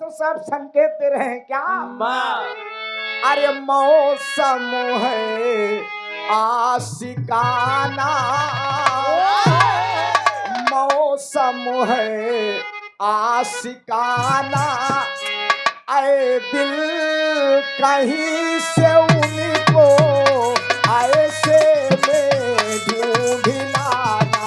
Master साहब संकेत दे रहे हैं क्या? अरे मौसम है आशिकाना, मौसम है आशिकाना, आए दिल कहीं से उनको ऐसे में ढूंढ लाना।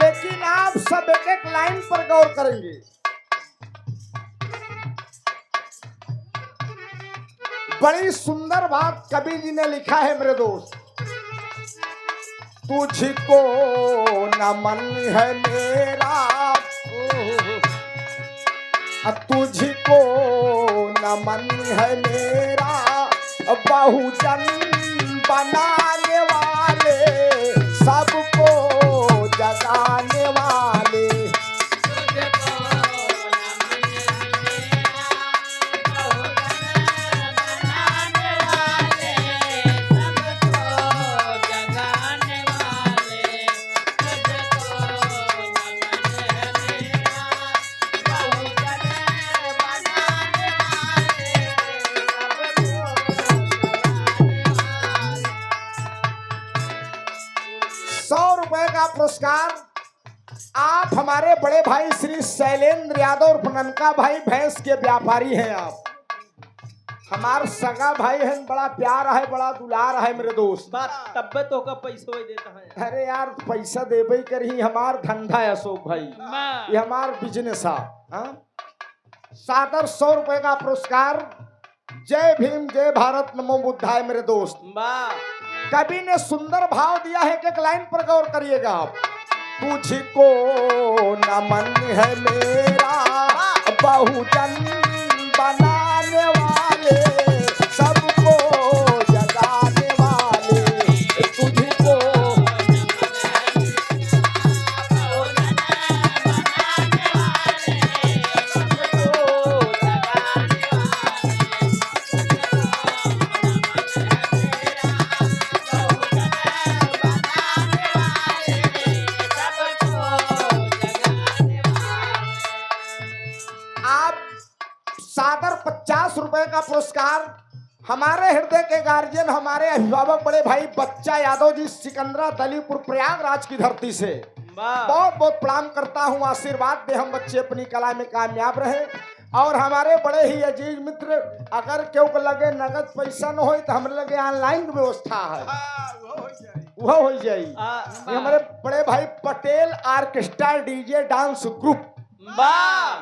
लेकिन आप सब एक एक लाइन पर गौर करेंगे। बड़ी सुंदर बात कवि जी ने लिखा है मेरे दोस्त। तुझको नमन है मेरा, तुझको नमन है मेरा, बहुजन बनाने वाले, सबको जगाने वाले। ₹100 का पुरस्कार आप हमारे बड़े भाई श्री शैलेंद्र यादव और ननका भाई भैंस के व्यापारी हैं। आप हमार सगा भाई हैं, बड़ा प्यार है, बड़ा दुलार है मेरे दोस्त। तब्बे तो का पैसा ही देता है। अरे यार पैसा देबे कर ही हमार धंधा है अशोक भाई, ये हमार बिजनेस है। सादर ₹100 का पुरस्कार। जय भीम जय भारत नमो बुद्धाय मेरे दोस्त। कवि ने सुंदर भाव दिया है, एक लाइन पर गौर करिएगा आप। तुझको नमन है मेरा, बहुजन बनाने वाले, सबको जगाने वाले। तुझको सादर ₹50 का पुरस्कार हमारे हृदय के गार्जियन, हमारे अभिभावक बड़े भाई बच्चा यादव जी, सिकंदरा दलीपुर प्रयागराज की धरती से बहुत बहुत प्रणाम करता हूँ। आशीर्वाद दे हम बच्चे अपनी कला में कामयाब रहे। और हमारे बड़े ही अजीज मित्र, अगर क्यों को लगे नगद पैसा न हो तो हमारे लगे ऑनलाइन व्यवस्था है, वो हो जाए। हमारे बड़े भाई Patel orchestra DJ dance group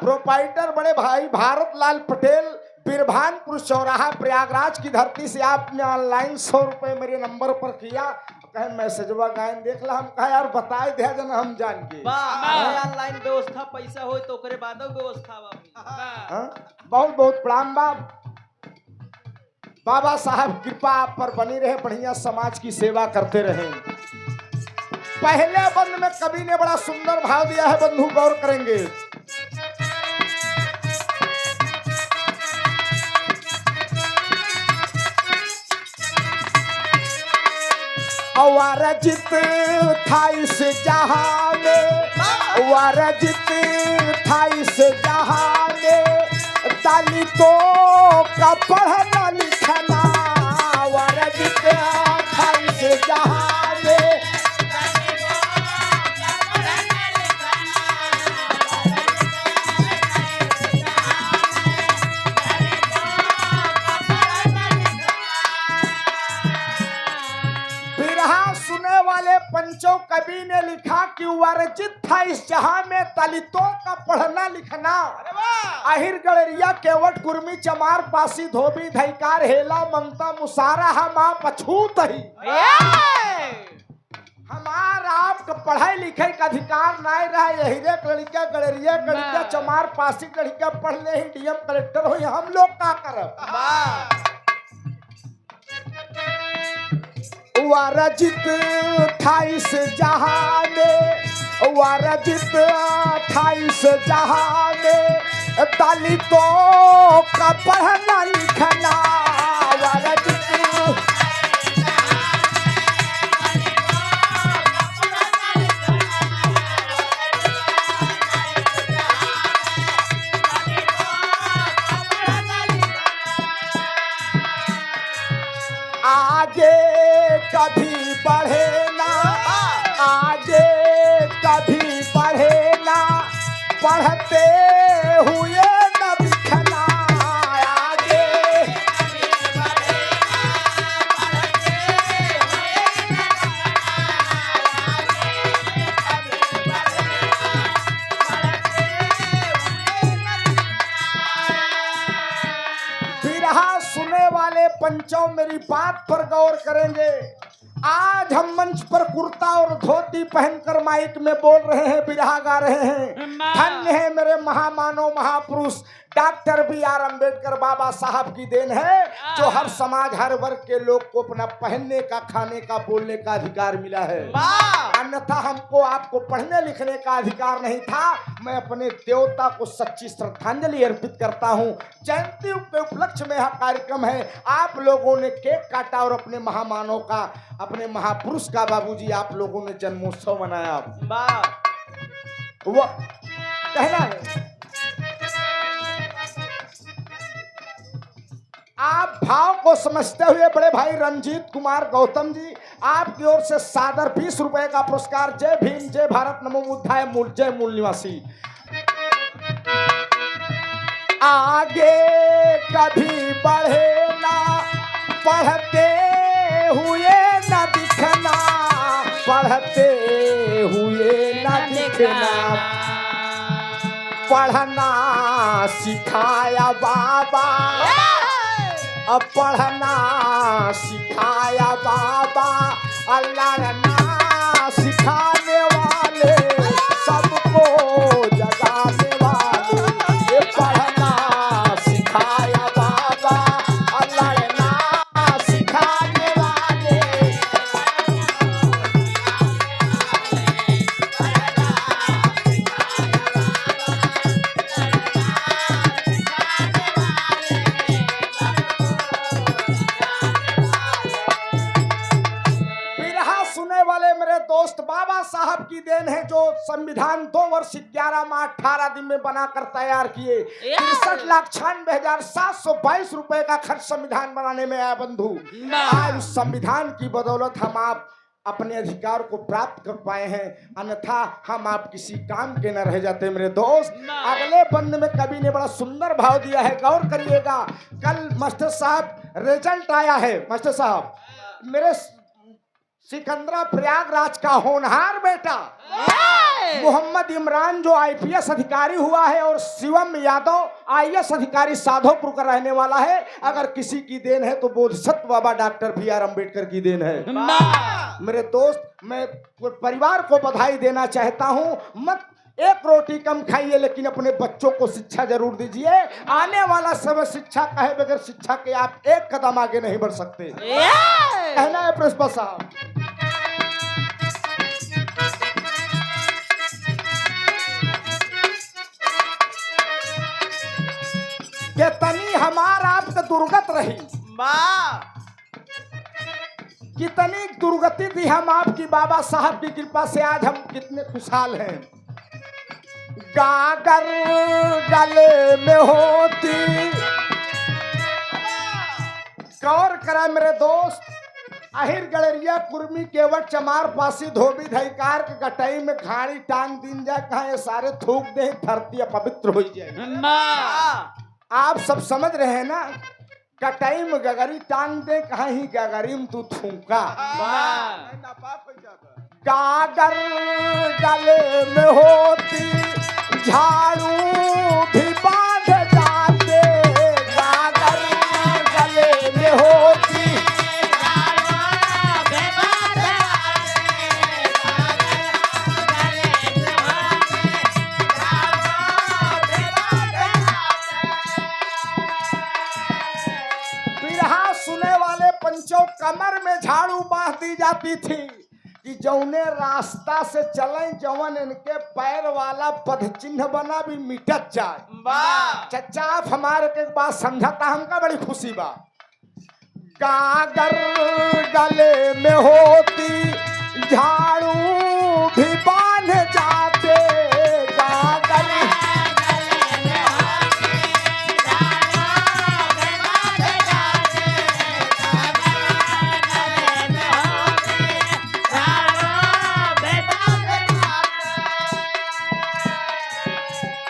proprietor बड़े भाई भारत लाल पटेल, बिरभानपुर चौराहा प्रयागराज की धरती से आपने ऑनलाइन ₹100 मेरे नंबर पर किया। कहे मैसेजवा गायन देख ला, हम कहा यार बताए दे जन हम जान के। ऑनलाइन व्यवस्था पैसा हो तो करे बाद व्यवस्था बहुत बहुत प्रणाम बाबा साहब, कृपा आप पर बनी रहे, बढ़िया समाज की सेवा करते रहे। पहले बंद में कवि ने बड़ा सुंदर भाव दिया है, बंधु गौर करेंगे। वारजित था इस जहां में, वारजित था इस जहां में, दलितों का पढ़ना लिखना, वारजित था इस जहां में। सुने वाले पंचों कवि ने लिखा कि वर्जित था इस जहां में दलितों का पढ़ना लिखना। अहिर गड़रिया केवट कुर्मी चमार पासी धोबी धैकार हेला ममता मुसारा हम आप अछूत ही। हमारा आपका पढ़ाई लिखाई का अधिकार ना रहा। यही लड़किया गड़रिया गड़रिया चमार पासी लड़किया पढ़ ले ही डीएम कलेक्टर हो, हम लोग का करब। वारजित 28 जहां में, वारजित 28 जहां में, दलितों का पढ़ना लिखना। वारजित आगे कभी बढ़े ना, आगे कभी बढ़े ना, पढ़ते हुए न दिखना। आगे बिरहा सुने वाले पंचों मेरी बात पर गौर करेंगे। आज हम मंच पर कुर्ता और धोती पहनकर माइक में बोल रहे हैं, बिरहा गा रहे हैं। धन्य है मेरे महामानव महापुरुष डॉक्टर बी.आर. अम्बेडकर बाबा साहब की देन है, जो हर समाज हर वर्ग के लोग को अपना पहनने का, खाने का, बोलने का अधिकार मिला है। अन्यथा हमको आपको पढ़ने लिखने का अधिकार नहीं था। मैं अपने देवता को सच्ची श्रद्धांजलि अर्पित करता हूँ। जयंती के उपलक्ष्य में यह कार्यक्रम है। आप लोगों ने केक काटा और अपने महामानव का, अपने महापुरुष का, बाबूजी आप लोगों ने जन्मोत्सव मनाया। वो कहना है आप भाव को समझते हुए बड़े भाई रंजीत कुमार गौतम जी, आपकी ओर से सादर 20 रुपए का पुरस्कार। जय भीम, जय भारत, नमो बुद्धाय, मूल जय मूल निवासी। आगे कभी बढ़े ना, पढ़ते हुए न दिखना, पढ़ते हुए न दिखना। पढ़ना सिखाया बाबा, अब पढ़ना सिखाया बाबा, लड़ना सिखाने वाले, सबको जगाने वाले। ये पढ़ना सिखाया बाबा, लड़ना सिखाने वाले। दोस्त बाबा साहब की देन है, जो संविधान 2 वर्ष 11 माह 18 दिन में बनाकर तैयार किए। 63,96,722 रुपए का खर्च संविधान बनाने में आया बंधु। आज उस संविधान की बदौलत हम आप अपने अधिकार को प्राप्त कर पाए हैं, अन्यथा हम आप किसी काम के न रह जाते मेरे दोस्त। अगले बंद में कवि ने बड़ा सुंदर भाव दिया है, गौर करिएगा। कल मास्टर साहब रिजल्ट आया है, मास्टर साहब मेरे सिकंदरा प्रयागराज का होनहार बेटा मोहम्मद इमरान जो आईपीएस अधिकारी हुआ है, और शिवम यादव आईएएस अधिकारी साधोपुर का रहने वाला है। अगर किसी की देन है तो बोधिसत्व बाबा डॉक्टर बी.आर. अम्बेडकर की देन है। मेरे दोस्त, मैं परिवार को बधाई देना चाहता हूं। मत एक रोटी कम खाइए, लेकिन अपने बच्चों को शिक्षा जरूर दीजिए। आने वाला समय शिक्षा का है, बगैर शिक्षा के आप एक कदम आगे नहीं बढ़ सकते। कहना है प्रिंसिपल साहब। कितनी हमार आपका दुर्गत रही, कितनी दुर्गति थी हम आपकी बाबा साहब की कृपा से आज हम कितने खुशहाल हैं। गागर गले में होती, गौर करा मेरे दोस्त। अहिर गड़रिया कुर्मी केवट चमार पासी धोबी धैकार के गटाई में खाड़ी टांग दिन जाए, कहा ये सारे थूक दे, धरती अपवित्र हो जाए। आप सब समझ रहे हैं ना, कटाई में गगरी टांग दे, कहा ही गगरी में तू थूका। गागर गले में होती, झाड़ू भी बांध जाते। गागर गले में होती, पंचों कमर में झाड़ू बांध दी जाती थी कि जौने रास्ता से चले जवन इनके पैर वाला पद चिन्ह बना भी मिटत जाए। चचा आप हमारे के बात समझता हमका बड़ी खुशी बा। गागर गले में होती झाड़ू भी बांध जाते, गागर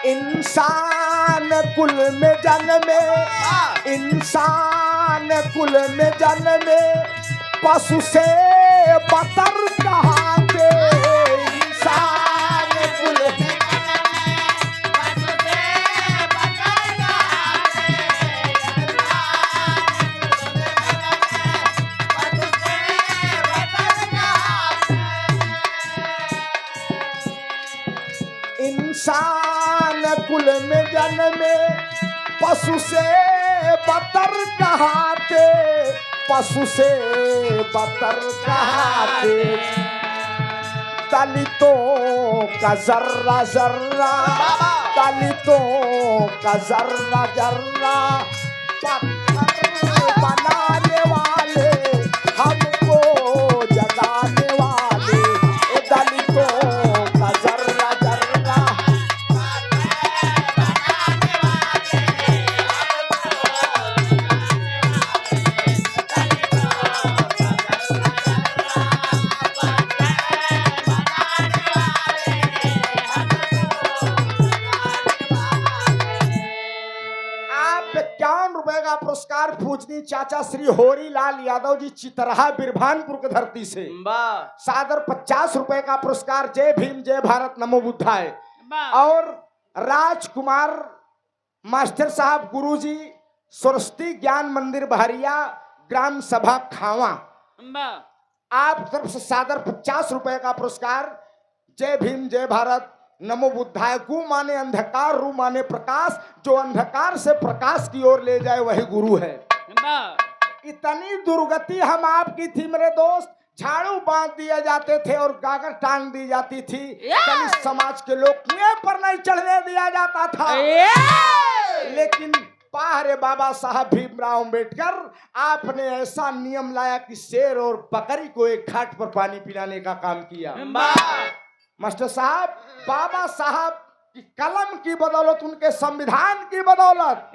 इंसान कुल में जन्मे, इंसान कुल में जन्मे पशु से बतर कहाते, इंसान कुल इंसान कुल में जन्मे पशु से बतर कहाते, पशु से बतर कहाते। दलितों का जर्रा जर्रा, दलितों का जर्रा जर्रा पत्थर बनाने वाले, हमको जगाने वाले, दलितों का जर्रा जर्रा का पुरस्कार पूजनी चाचा श्री होरीलाल यादव जी चितरहा बिरभानपुर की धरती से। सादर 50 रुपए का पुरस्कार जय भीम जय भारत नमो बुद्धाय। और राजकुमार मास्टर साहब गुरुजी सरस्वती ज्ञान मंदिर बहरिया ग्राम सभा खावा, आप तरफ से सादर 50 रुपए का पुरस्कार जय भीम जय भारत नमो बुद्धाय। गु माने अंधकार, रू माने प्रकाश, जो अंधकार से प्रकाश की ओर ले जाए वही गुरु है। इतनी दुर्गति हम आपकी थी मेरे दोस्त, झाड़ू बांध दिए जाते थे और गागर टांग दी जाती थी, दलित समाज के लोग कुएं पर नहीं चढ़ने दिया जाता था। लेकिन पाहरे बाबा साहब भीमराव अम्बेडकर आपने ऐसा नियम लाया कि शेर और बकरी को एक घाट पर पानी पिलाने का काम किया। मास्टर साहब, बाबा साहब की कलम की बदौलत, उनके संविधान की बदौलत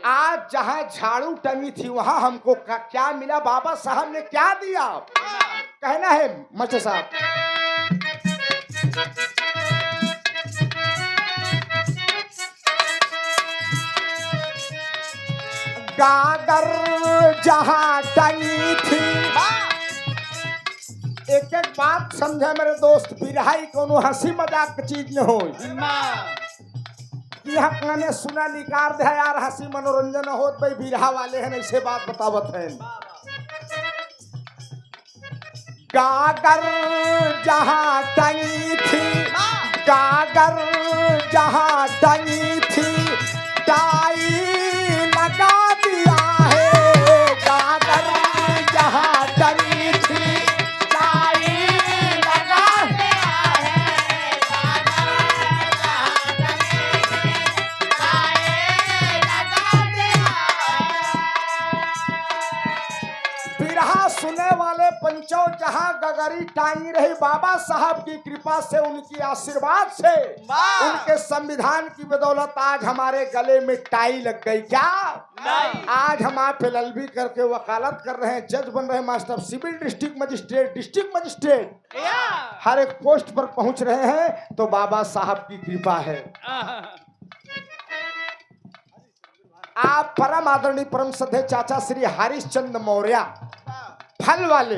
आज जहां झाड़ू टंगी थी वहां हमको क्या मिला, बाबा साहब ने क्या दिया, कहना है मास्टर साहब। गागर जहां टंगी थी, एक एक बात समझे मेरे दोस्त, बिरहाई कोनो हंसी मजाक की चीज न हो। यहाँ कहने सुना निकार दे यार, हंसी मनोरंजन होत भाई, बिरहा वाले हैं ऐसे बात बतावत हैं। गागर जहां टंगी थी, गागर जहां टंगी थी, टाई लगा दिया है। गागर जहां टंगी थी सुने वाले पंचों जहां गगरी टांगी रही, बाबा साहब की कृपा से, उनकी आशीर्वाद से, उनके संविधान की बदौलत आज हमारे गले में टाई लग गई। क्या आज हम आप एलएलबी करके वकालत कर रहे हैं, जज बन रहे हैं, मास्टर सिविल डिस्ट्रिक्ट मजिस्ट्रेट हर एक पोस्ट पर पहुंच रहे हैं, तो बाबा साहब की कृपा है। आप परम आदरणीय परम श्रद्धेय चाचा श्री हरिश्चंद्र मौर्य फल वाले,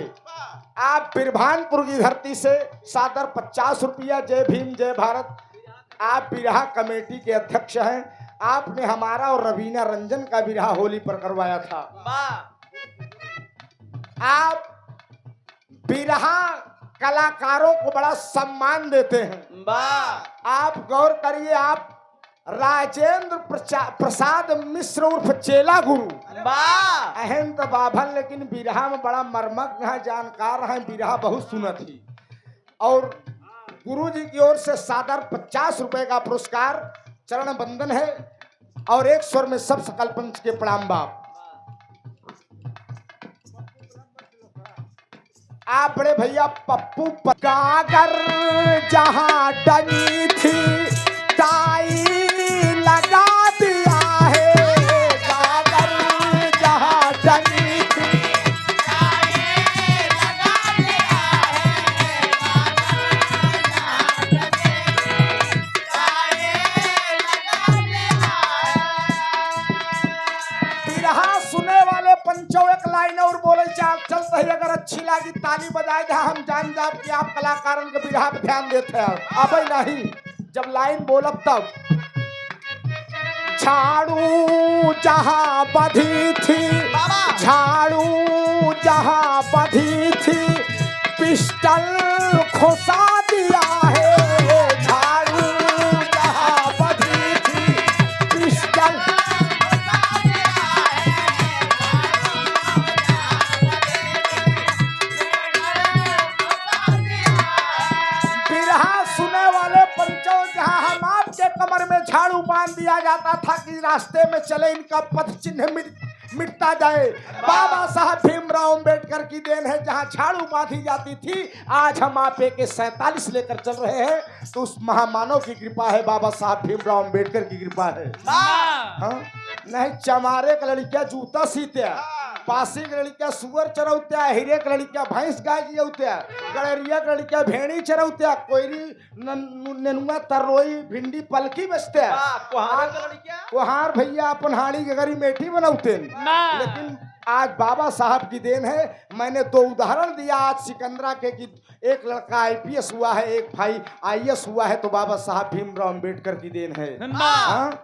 आप बिरभानपुर की धरती से सादर 50 रुपया जय भीम जय भारत। आप बिरहा कमेटी के अध्यक्ष हैं, आपने हमारा और रवीना रंजन का बिरहा होली पर करवाया था। आप बिरहा कलाकारों को बड़ा सम्मान देते हैं। आप गौर करिए, आप राजेंद्र प्रसाद मिश्र उर्फ चेला गुरु। वाह अहम तो बाभन लेकिन बिरहा में बड़ा मर्मज्ञ है, जानकार है, बिरहा बहुत सुनत ही। और गुरु जी की ओर से सादर 50 रुपए का पुरस्कार चरण बंदन है और एक स्वर में सब सकल पंच के प्रणाम बाप। आप बड़े भैया पप्पू कागर जहां टंगी थी ताई लगा दिया है, कागर जहां टंगी थी ताई लगा दिया है, बिरहा सुने वाले पंचों एक लाइन और बोले चाल चलते ही अगर अच्छी लगी ताली बजाए जहाँ हम जान जाब कि आप कलाकारन के बिरहा पे ध्यान देते हैं। अब नहीं जब लाइन बोलब तब झाड़ू जहाँ बधी थी, झाड़ू जहाँ बधी थी पिस्टल खुसा दिया है, झाड़ू जहाँ बधी थी पिस्टल। बिरहा सुने वाले पंचों जहाँ हम आपके कमर में झाड़ू बांध दिया जाता था कि रास्ते में चले इनका पथ चिन्ह मिटता जाए। बाबा साहब भीमराव अंबेडकर की देन है, जहाँ झाड़ू बांधी जाती थी आज हम आप के 47 लेकर चल रहे हैं तो उस महामानव की कृपा है, बाबा साहब भीमराव अंबेडकर की कृपा है। हाँ? नहीं चमारे का लड़किया जूता सीते, पासी के लड़किया सुअर चरौत्या, हिरे के लड़किया भैंस गाय जियौत्या, गड़रिया के लड़किया भेड़ी चरौत्या, कोयरी नेनुआ तरोई भिंडी पलकी बेचते, कुहार भैया अपन हाड़ी के गरी मेठी बनौते। लेकिन आज बाबा साहब की देन है। मैंने 2 उदाहरण दिया आज सिकंदरा के कि एक लड़का आईपीएस हुआ है, एक भाई आईएएस हुआ है, तो बाबा साहब भीमराव अंबेडकर की देन है। हाँ?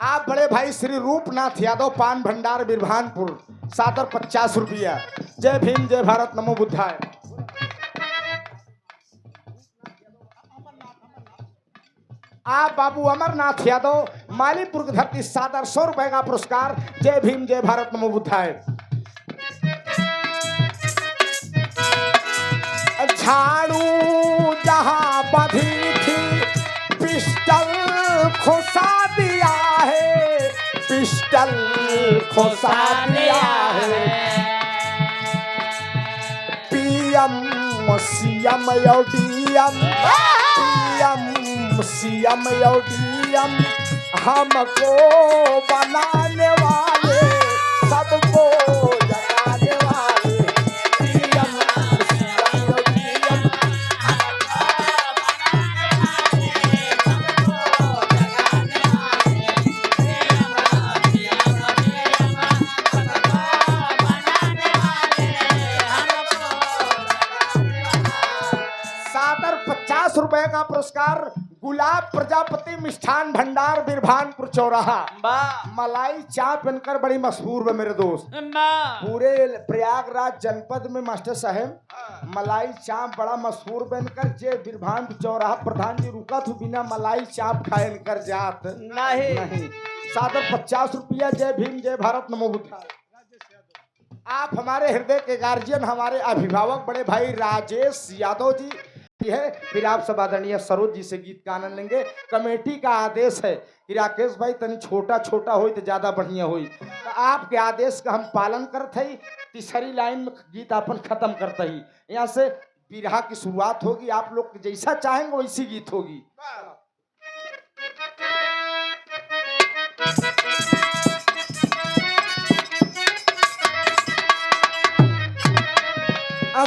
आप बड़े भाई श्री रूपनाथ यादव पान भंडार बिरभानपुर सादर 50 रुपया। जय भीम जय भारत नमो बुद्धाय। आप बाबू अमरनाथ यादव मालीपुर की धरती सादर 100 रुपए का पुरस्कार। जय भीम जय भारत नमो बुद्धाय। झाड़ू जहां बधी थी पिस्टल खुसा दिया है, पिस्टल खुसा दिया है। पीएम सीएम या डीएम, पीएम सीएम या डीएम हमको बनाने वाले सबको जगाने वाले। पीएम सीएम या डीएम सादर 50 रुपए का पुरस्कार गुलाब प्रजापति मिष्ठान भंडार बिरभानपुर चौराहा। मलाई चाप बनकर बड़ी मशहूर है मेरे दोस्त, पूरे प्रयागराज जनपद में मास्टर साहब मलाई चाप बड़ा मशहूर बनकर जे बिरभानपुर चौराहा प्रधान जी रुका तो बिना मलाई चाप खाए कर जात नहीं। सादर 50 रुपया। जय भीम जय भारत नमो बुद्धाय। आप हमारे हृदय के गार्जियन, हमारे अभिभावक बड़े भाई राजेश यादव जी है। फिर आप सब आदरणीय सरोज जी से गीत का आनंद लेंगे। कमेटी का आदेश है कि राकेश भाई तनी छोटा छोटा हो तो ज्यादा बढ़िया हो, तो आपके आदेश का हम पालन करते ही तीसरी लाइन में गीत अपन खत्म करते ही यहाँ से बिरहा की शुरुआत होगी। आप लोग जैसा चाहेंगे वैसी गीत होगी।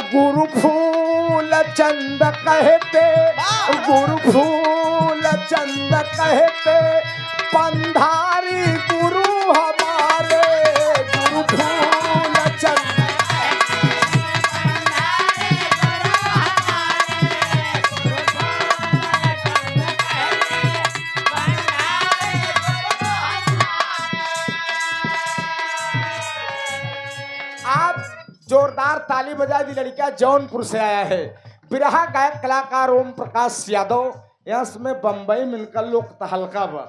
गुरु फूल चंद कहते, गुरु फूल चंद कहते पंधारी गुरु हमारे, गुरु फूल चंद आप जोरदार ताली बजा दी। लड़का जौनपुर से आया है। बिरहा गायक कलाकार ओम प्रकाश यादव यस में बम्बई में इनका लोग तहलका बा।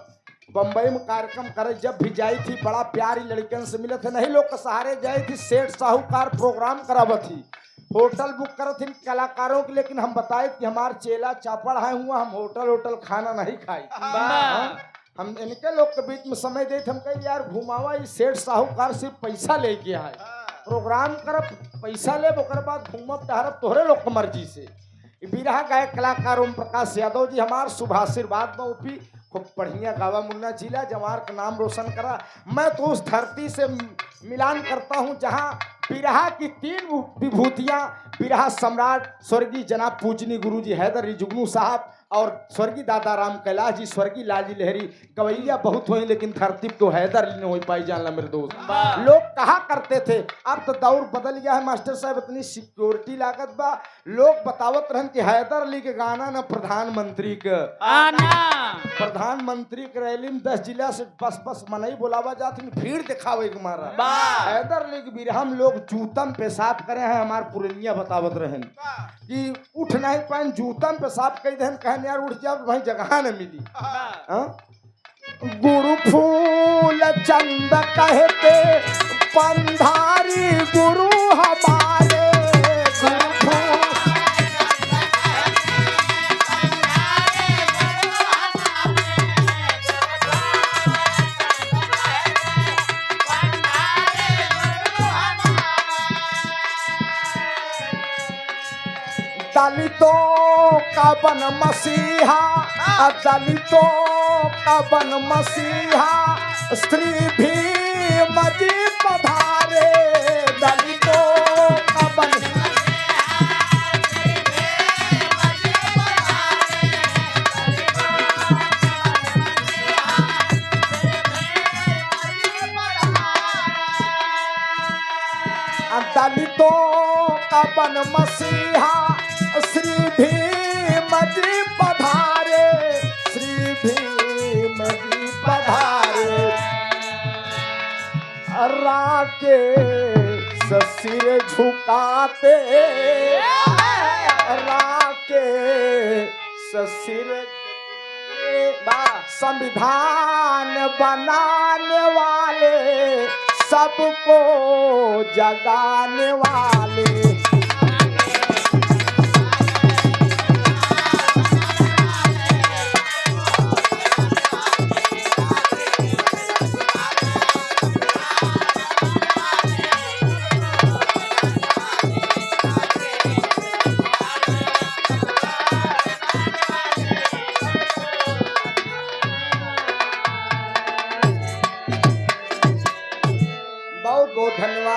बम्बई में कार्यक्रम करे जब भी जाई थी बड़ा प्यारी लड़कियन से मिले थे, नहीं लोग के सहारे जाई थी, सेठ साहूकार प्रोग्राम करावत थी, होटल बुक करत थी कलाकारों के, लेकिन हम बताए कि हमार चेला चापड़ है हुआ, हम होटल खाना नहीं खाई। हम इनके लोग के बीच में समय देते, हम कहे यार घुमावा, ये सेठ साहूकार सिर्फ पैसा लेके आए, प्रोग्राम करब पैसा लेब ओकर बाद घूमब टहरब तोहरे लोग के मर्जी से। बिरहा गायक कलाकार ओम प्रकाश यादव जी हमार शुभाशीर्वाद में उपी, खूब बढ़िया गावा मुन्ना जिला जवार का नाम रोशन करा। मैं तो उस धरती से मिलान करता हूँ जहाँ बिरहा की 3 विभूतियाँ, बिरहा सम्राट स्वर्गीय जनाब पूजनी गुरुजी हैदर अली जुगनू साहब और स्वर्गीय दादा राम कैलाश जी, स्वर्गीय लालजी लहरी, गवैया बहुत हुई लेकिन धरती तो हैदर अली ने हो पाई, जानला मेरे दोस्त। लोग कहा करते थे, अब तो दौर बदल गया है मास्टर साहब, इतनी सिक्योरिटी लागत बा, लोग बतावत रहन कि हैदर अली के गाना न प्रधानमंत्री के प्रधानमंत्री के रैली में 10 जिला से बस मनई बोलावा जाती, भीड़ दिखावे के मारा। हैदर अली के बिरहम लोग जूतम पेशाब करे हैं, हमार पुरनिया बतावत रहन कि उठ नहीं पाए जूतम पेशाब कई दहन, कहन यार उठ जाओ वहीं जगह न मिली। गुरु फूल चंद कहते पंधारी गुरु हमारे, दलितों का बन मसीहा, दलितों का बन मसीहा, स्त्री भी मजी पधारे, दलितों का बन दलितों का बन मसीहा, श्री भीम जी पधारे, श्री भीम जी पधारे, राके सिर झुकाते, राके सिर, संविधान बनाने वाले, सबको जगाने वाले, बहुत बहुत धन्यवाद।